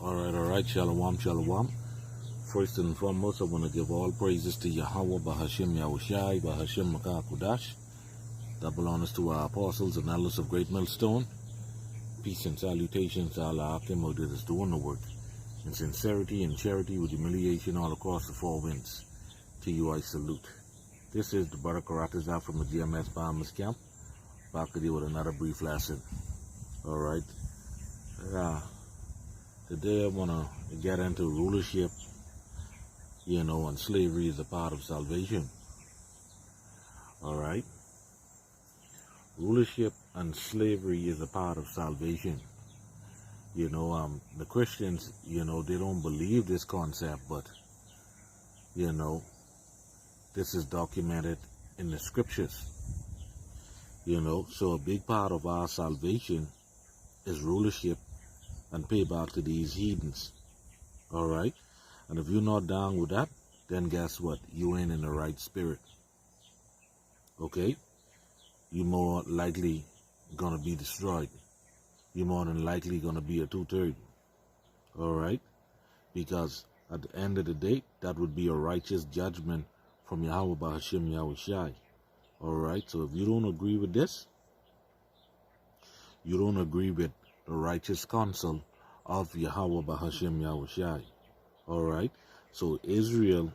All right, shalom, shalom. First and foremost, I want to give all praises to Yahweh, Bahashim Yahushai, Bahashim Makah Kudash. That belongs to our apostles and elders of Great Millstone. Peace and salutations to Allah Akim that is doing the work. In sincerity and charity with humiliation all across the four winds. To you I salute. This is the Barakaratazah from the GMS Bahamas camp. Back with you with another brief lesson. All right. Today I want to get into rulership, and slavery is a part of salvation. All right. Rulership and slavery is a part of salvation. The Christians, they don't believe this concept, but, this is documented in the scriptures. So a big part of our salvation is rulership and payback to these heathens. All right? And if you're not down with that, then guess what? You ain't in the right spirit. Okay? You're more likely going to be destroyed. You're more than likely going to be a two-third. All right? Because at the end of the day, that would be a righteous judgment from Yahweh Bahashim Yahushai. All right? So if you don't agree with this, you don't agree with the righteous counsel of Yahweh Bahashim Yahushai. All right? So Israel,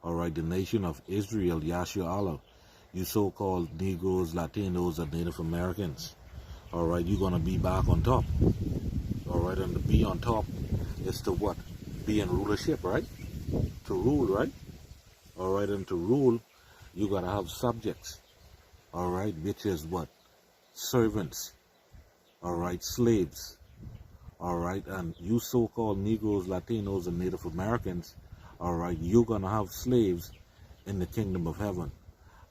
all right, the nation of Israel, Yashua Allah, you so-called Negroes, Latinos, and Native Americans, all right, you're going to be back on top. All right, and to be on top is to what? Be in rulership, right? To rule, right? All right, and to rule, you got to have subjects, all right, which is what? Servants, all right, slaves, all right, and you so-called Negroes, Latinos, and Native Americans, all right, you're going to have slaves in the kingdom of heaven.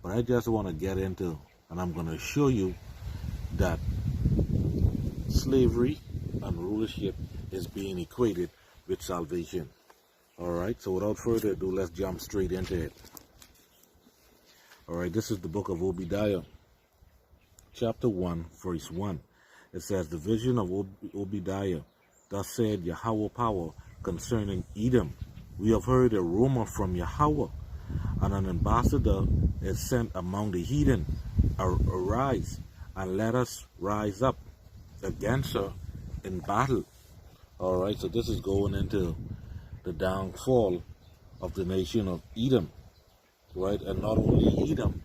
But I just want to get into, and I'm going to show you that slavery and rulership is being equated with salvation. All right, so without further ado, let's jump straight into it. All right, this is the book of Obadiah, chapter 1, verse 1. It says, the vision of Obadiah, thus said Yahweh power concerning Edom. We have heard a rumor from Yahweh, and an ambassador is sent among the heathen. Arise, and let us rise up against her in battle. All right, so this is going into the downfall of the nation of Edom, right? And not only Edom,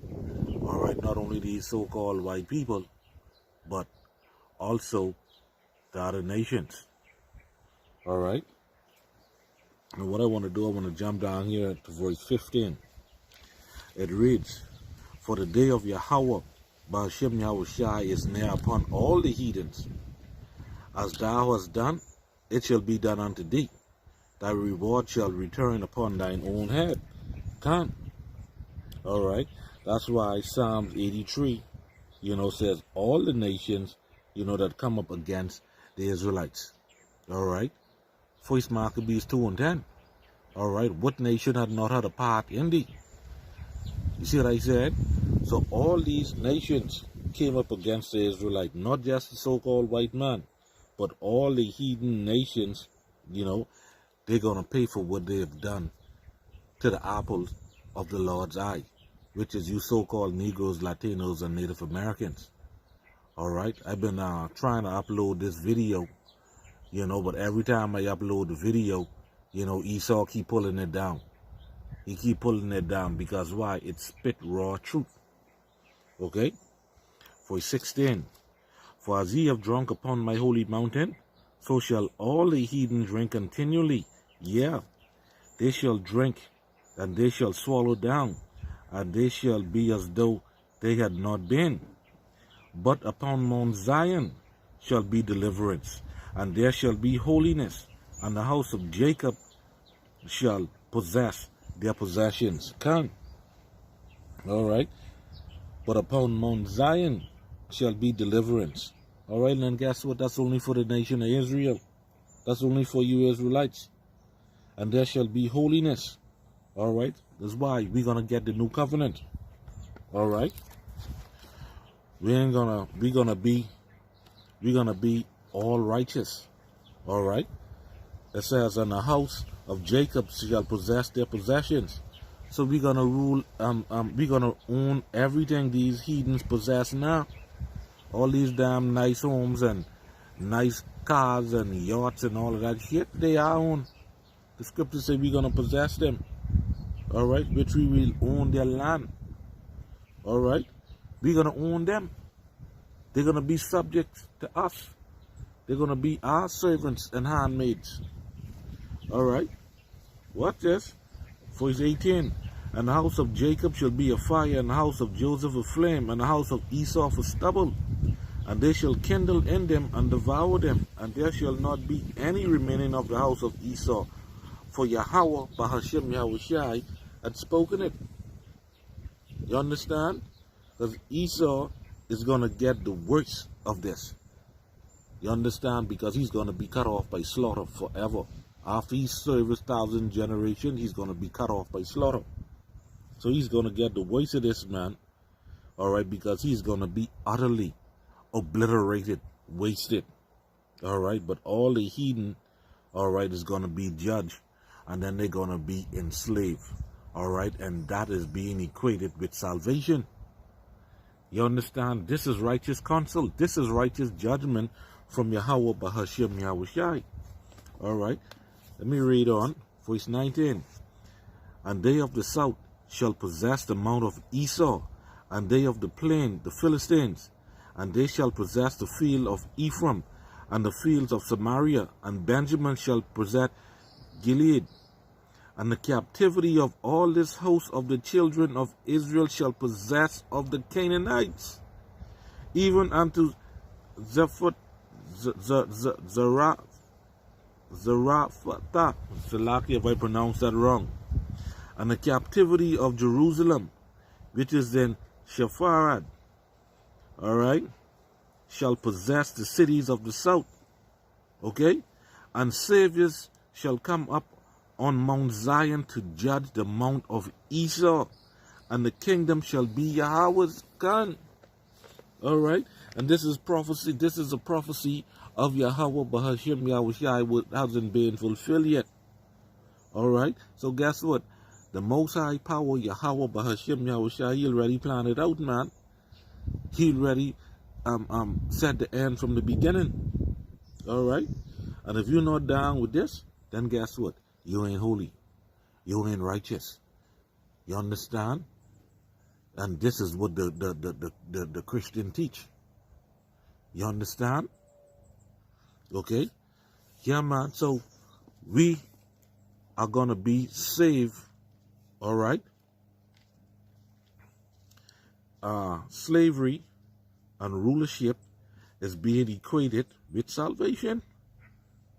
all right, not only these so-called white people, but also the other nations. All right. And what I want to do, I want to jump down here to verse 15. It reads, for the day of Yahweh, Bahashim Yahushai, is near upon all the heathens. As thou hast done, it shall be done unto thee. Thy reward shall return upon thine own head. Come. All right. That's why Psalms 83, says all the nations, that come up against the Israelites. All right. First Maccabees 2 and 10. All right. What nation had not had a part in thee? You see what I said? So all these nations came up against the Israelites, not just the so-called white man, but all the heathen nations, they're going to pay for what they have done to the apple of the Lord's eye, which is you so-called Negroes, Latinos, and Native Americans. All right. I've been trying to upload this video, but every time I upload the video, Esau keep pulling it down. He keep pulling it down because why? It spit raw truth. Okay? Verse 16. For as ye have drunk upon my holy mountain, so shall all the heathen drink continually. Yeah, they shall drink, and they shall swallow down, and they shall be as though they had not been. But upon Mount Zion shall be deliverance, and there shall be holiness, and the house of Jacob shall possess their possessions. Come. All right. But upon Mount Zion shall be deliverance. All right. And then guess what? That's only for the nation of Israel. That's only for you Israelites. And there shall be holiness. All right. That's why we're going to get the new covenant. All right. We're gonna be all righteous. All right. It says, and the house of Jacob shall possess their possessions. So we're gonna rule. We're gonna own everything these heathens possess now. All these damn nice homes and nice cars and yachts and all of that shit. They are own. The scriptures say we're gonna possess them. All right, which we will own their land. All right, we're gonna own them. They're gonna be subject to us. They're gonna be our servants and handmaids. All right, watch this. Verse 18. And the house of Jacob shall be a fire, and the house of Joseph a flame, and the house of Esau for stubble. And they shall kindle in them and devour them, and there shall not be any remaining of the house of Esau. For Yahweh, Bahashem Yahushai, had spoken it. You understand? Because Esau is going to get the worst of this. You understand? Because he's going to be cut off by slaughter forever. After he serves 1,000 generations, he's going to be cut off by slaughter. So he's going to get the worst of this, man. All right, because he's going to be utterly obliterated, wasted. All right, but all the heathen, all right, is going to be judged. And then they're going to be enslaved. All right, and that is being equated with salvation. You understand? This is righteous counsel. This is righteous judgment from Yahweh Bahashem Yahushai. All right. Let me read on. Verse 19. And they of the south shall possess the mount of Esau, and they of the plain, the Philistines. And they shall possess the field of Ephraim, and the fields of Samaria. And Benjamin shall possess Gilead. And the captivity of all this host of the children of Israel shall possess of the Canaanites, even unto Zarephath, Salaki, if I pronounce that wrong. And the captivity of Jerusalem, which is in Shepharad, all right, shall possess the cities of the south. Okay? And saviors shall come up on Mount Zion to judge the mount of Esau, and the kingdom shall be Yahweh's gun. All right, and this is prophecy. This is a prophecy of Yahweh Bahashem Yahushai, which hasn't been fulfilled yet. All right, so guess what? The Most High Power Yahweh Bahashem Yahushai, he already planned it out, man. He already set the end from the beginning. All right, and if you're not down with this, then guess what? You ain't holy. You ain't righteous. You understand? And this is what the Christian teach. You understand? Okay? Yeah, man. So we are going to be saved. All right? Slavery and rulership is being equated with salvation.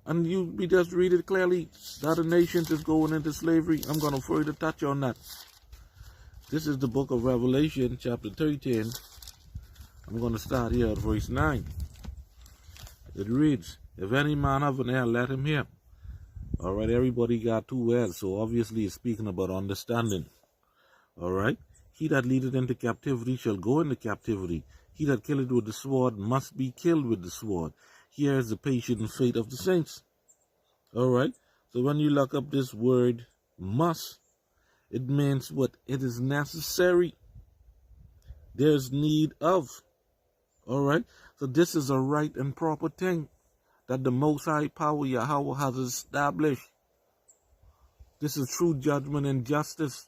And we just read it clearly. Other nations is going into slavery. I'm going to further touch on that. This is the book of Revelation, chapter 13. I'm going to start here at verse 9. It reads, if any man have an ear, let him hear. All right, everybody got two ears, so obviously it's speaking about understanding. All right, he that leadeth into captivity shall go into captivity. He that killeth with the sword must be killed with the sword. Here is the patient fate of the saints. All right. So when you look up this word must, it means what? It is necessary. There's need of. All right. So this is a right and proper thing that the Most High Power Yahweh has established. This is true judgment and justice.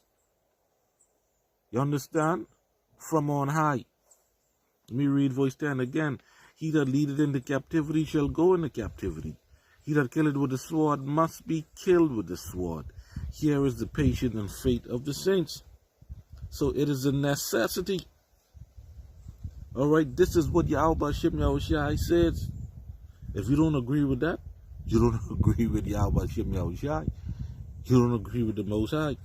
You understand? From on high. Let me read verse 10 again. He that leadeth into captivity shall go into captivity. He that killeth with the sword must be killed with the sword. Here is the patience and faith of the saints. So it is a necessity. All right, this is what Yahweh Shem Yahushai says. If you don't agree with that, you don't agree with Yahweh Shem Yahushai. You don't agree with the Most High.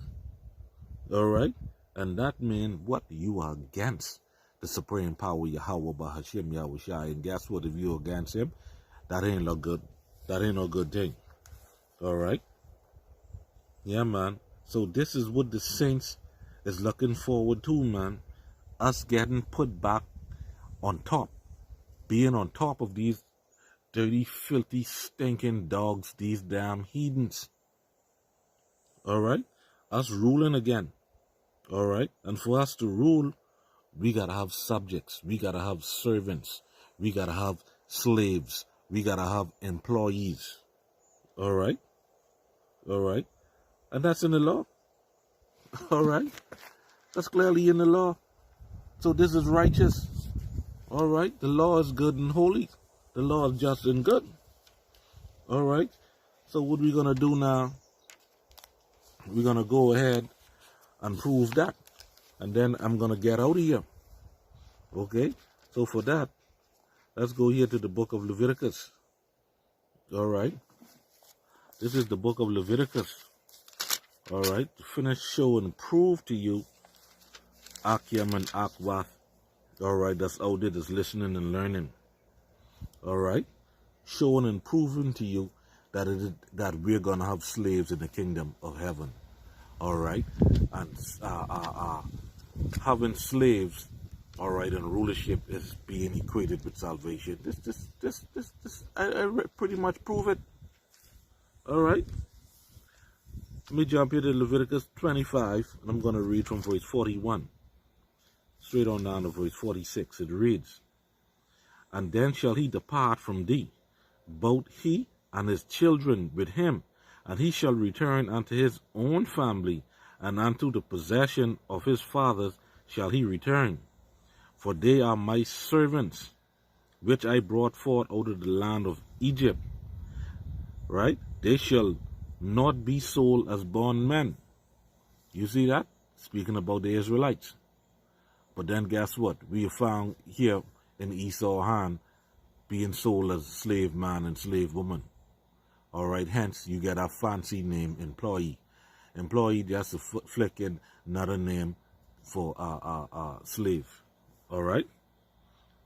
All right, and that means what? You are against the supreme power Yahweh Bahashem Yahushai. And guess what? If you're against him, that ain't no good. That ain't no good thing. All right? Yeah, man. So this is what the saints is looking forward to, man. Us getting put back on top. Being on top of these dirty, filthy, stinking dogs, these damn heathens. All right? Us ruling again. All right? And for us to rule, we got to have subjects. We got to have servants. We got to have slaves. We got to have employees. All right? All right? And that's in the law. All right? That's clearly in the law. So this is righteous. All right? The law is good and holy. The law is just and good. All right? So what we're going to do now, we're going to go ahead and prove that. And then I'm going to get out of here. Okay? So for that, let's go here to the book of Leviticus. All right? This is the book of Leviticus. All right? To finish, show, and prove to you Akim and Akwath. All right? That's out there, that's listening and learning. All right? Showing and proving to you that that we're going to have slaves in the kingdom of heaven. All right? And having slaves, all right, and rulership is being equated with salvation. I pretty much prove it. All right? Let me jump here to Leviticus 25, and I'm going to read from verse 41. Straight on down to verse 46. It reads, "And then shall he depart from thee, both he and his children with him, and he shall return unto his own family, and unto the possession of his fathers shall he return. For they are my servants, which I brought forth out of the land of Egypt." Right? "They shall not be sold as bondmen." You see that? Speaking about the Israelites. But then guess what? We found here in Esau's hand being sold as slave man and slave woman. All right, hence you get a fancy name, employee. Employee, just a flicking another name for slave. All right?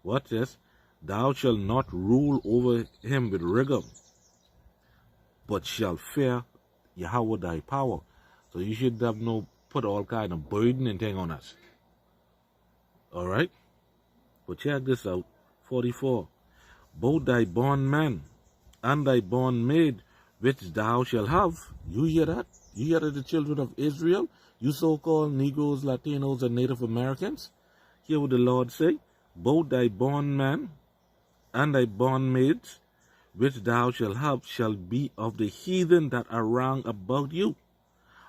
Watch this. "Thou shalt not rule over him with rigor, but shall fear Yahweh thy power." So you should have put all kind of burden and thing on us. All right? But check this out. 44. "Both thy bondman and thy bondmaid, which thou shalt have." You hear that? You hear that, the children of Israel? You so-called Negroes, Latinos, and Native Americans? Hear what the Lord say? "Both thy bondman and thy bondmaids, which thou shalt have, shall be of the heathen that are round about you.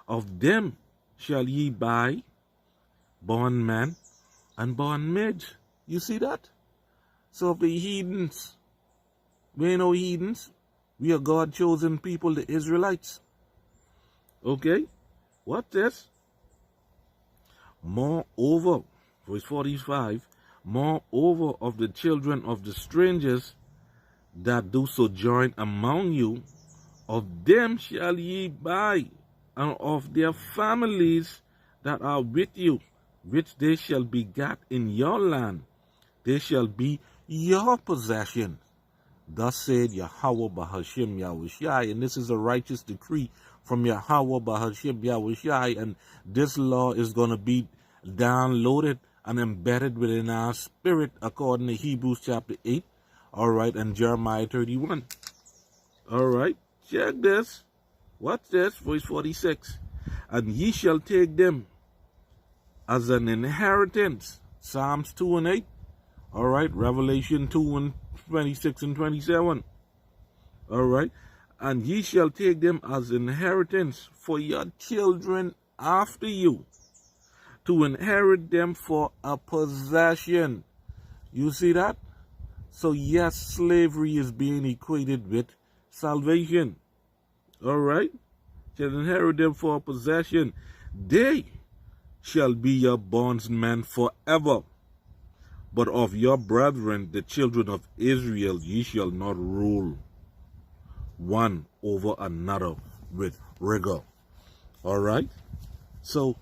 Of them shall ye buy bondmen and bondmaids." You see that? So of the heathens, we ain't no heathens. We are God-chosen people, the Israelites. Okay? What this? "Moreover," verse 45, "moreover of the children of the strangers that do sojourn among you, of them shall ye buy, and of their families that are with you, which they shall begat in your land, they shall be your possession. Thus said Yahweh Bahashim Yahushai." And this is a righteous decree from Yahweh Bahashim Yahushai, and this law is going to be downloaded and embedded within our spirit according to Hebrews chapter 8, all right, and Jeremiah 31. All right, check this. What's this? Verse 46. "And ye shall take them as an inheritance." Psalms 2 and 8. All right, Revelation 2 and 26 and 27. All right, "And ye shall take them as inheritance for your children after you, to inherit them for a possession." You see that? So yes, slavery is being equated with salvation. All right? Shall inherit them for a possession. "They shall be your bondsmen forever. But of your brethren, the children of Israel, ye shall not rule one over another with rigor." All right? So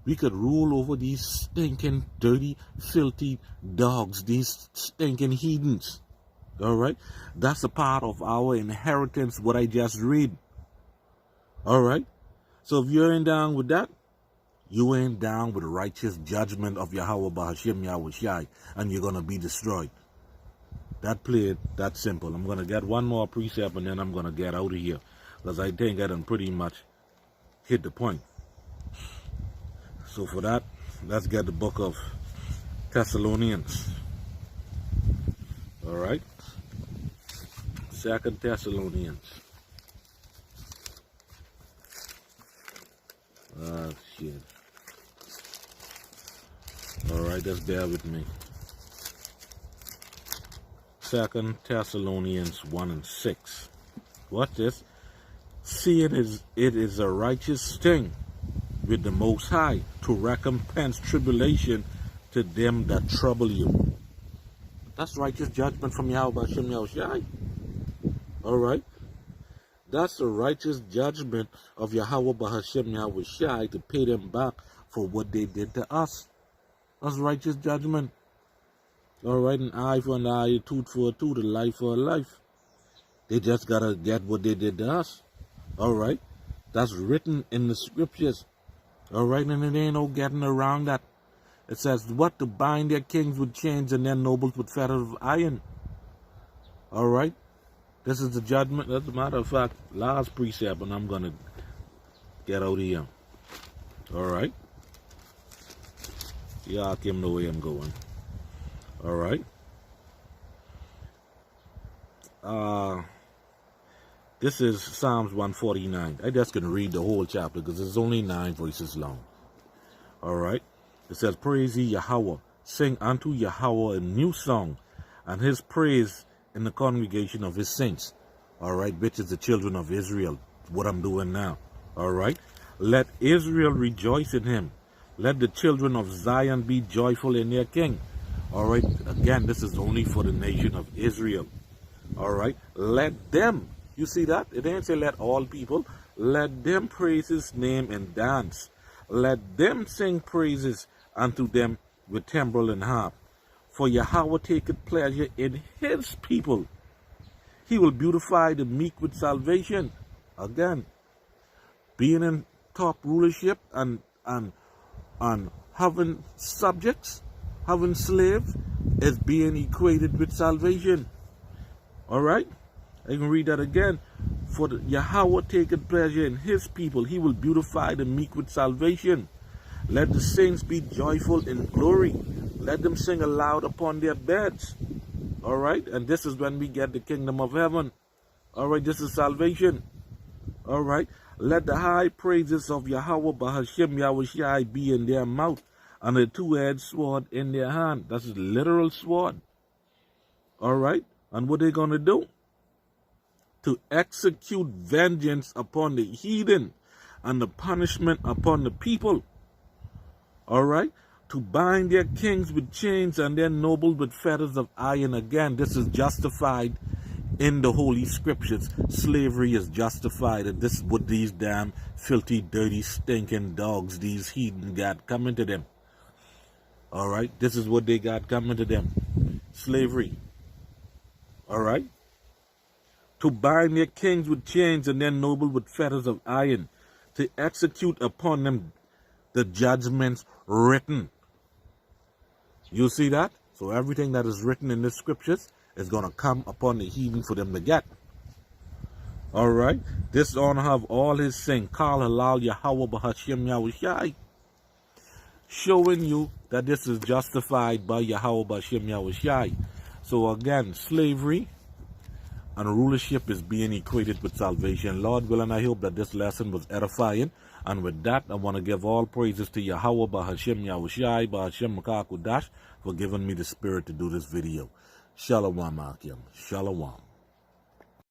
we could rule over these stinking, dirty, filthy dogs, these stinking heathens. All right? That's a part of our inheritance, what I just read. All right? So if you ain't down with that, you ain't down with the righteous judgment of Yahweh Bahashim Yahushai, and you're going to be destroyed. That played that simple. I'm going to get one more precept and then I'm going to get out of here, because I think I done pretty much hit the point. So for that, let's get the book of Thessalonians. All right. 2 Thessalonians. Ah, shit. All right, just bear with me. 2 Thessalonians 1 and 6. Watch this. Seeing it is a righteous thing with the Most High to recompense tribulation to them that trouble you. That's righteous judgment from Yahweh Hashem Yahushai. All right. That's the righteous judgment of Yahweh Hashem Yahushai to pay them back for what they did to us. That's righteous judgment. All right, an eye for an eye, a tooth for a tooth, a life for a life. They just got to get what they did to us. All right. That's written in the scriptures. All right, and there ain't no getting around that. It says, what? To bind their kings with chains and their nobles with fetters of iron. All right. This is the judgment. As a matter of fact, last precept, and I'm going to get out of here. All right. Y'all can know where I'm going. All right. This is Psalms 149. I just can read the whole chapter because it's only 9 verses long. All right. It says, praise ye Yahweh. Sing unto Yahweh a new song, and his praise in the congregation of his saints. All right. Which is the children of Israel. What I'm doing now. All right. Let Israel rejoice in him. Let the children of Zion be joyful in their king. All right. Again, this is only for the nation of Israel. All right. Let them. You see that? It didn't say let all people. Let them praise his name and dance. Let them sing praises unto them with timbrel and harp. For Yahweh taketh pleasure in his people. He will beautify the meek with salvation. Again, being in top rulership and having subjects, having slaves, is being equated with salvation. All right? I can read that again. For Yahweh taketh pleasure in his people. He will beautify the meek with salvation. Let the saints be joyful in glory. Let them sing aloud upon their beds. All right? And this is when we get the kingdom of heaven. All right? This is salvation. All right? Let the high praises of Yahweh Bahashem Yahushai be in their mouth, and a two-edged sword in their hand. That's a literal sword. All right? And what are they going to do? To execute vengeance upon the heathen and the punishment upon the people. All right? To bind their kings with chains and their nobles with fetters of iron. Again, this is justified in the Holy Scriptures. Slavery is justified. And this is what these damn filthy, dirty, stinking dogs, these heathen, got coming to them. All right? This is what they got coming to them. Slavery. All right? To bind their kings with chains and their nobles with fetters of iron, to execute upon them the judgments written. You see that? So everything that is written in the scriptures is going to come upon the heathen for them to get. All right? This honor have all his sin. Kal halal Yahweh Bahashem Yahushai. Showing you that this is justified by Yahweh Bahashem Yahushai. So again, slavery and rulership is being equated with salvation. Lord willing, I hope that this lesson was edifying. And with that, I want to give all praises to Yahweh Bahashem Yahushai, Bahashem Makakudash, for giving me the spirit to do this video. Shalom, Akim. Shalom.